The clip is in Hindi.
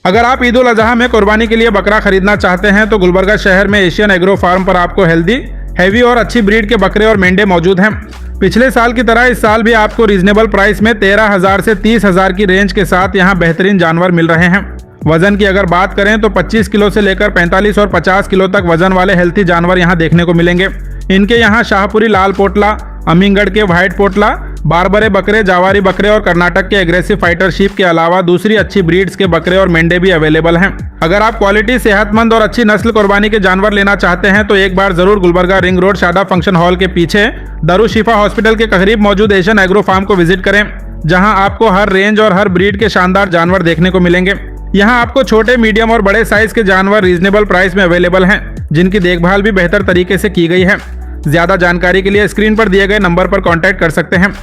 अगर आप ईद उल अजहा में कुर्बानी के लिए बकरा खरीदना चाहते हैं तो गुलबर्गा शहर में एशियन एग्रो फार्म पर आपको हेल्दी, हैवी और अच्छी ब्रीड के बकरे और मेंढे मौजूद हैं। पिछले साल की तरह इस साल भी आपको रीजनेबल प्राइस में 13,000 से 30,000 की रेंज के साथ यहाँ बेहतरीन जानवर मिल रहे हैं। वजन की अगर बात करें तो 25 किलो से लेकर 45 और 50 किलो तक वजन वाले हेल्थी जानवर यहाँ देखने को मिलेंगे। इनके यहाँ शाहपुरी लाल पोटला, अमीनगढ़ के व्हाइट पोटला, बारबरे बकरे, जावारी बकरे और कर्नाटक के एग्रेसिव फाइटर शीप के अलावा दूसरी अच्छी ब्रीड्स के बकरे और मेंढे भी अवेलेबल हैं। अगर आप क्वालिटी, सेहतमंद और अच्छी नस्ल कुर्बानी के जानवर लेना चाहते हैं तो एक बार जरूर Gulbarga ring road Shada function hall के पीछे दारुशिफा हॉस्पिटल के करीब मौजूद एशियन एग्रो फार्म को विजिट करें, जहां आपको हर रेंज और हर ब्रीड के शानदार जानवर देखने को मिलेंगे। यहाँ आपको छोटे, मीडियम और बड़े साइज के जानवर रीजनेबल प्राइस में अवेलेबल हैं, जिनकी देखभाल भी बेहतर तरीके से की गई है। ज्यादा जानकारी के लिए स्क्रीन पर दिए गए नंबर पर कॉन्टैक्ट कर सकते हैं।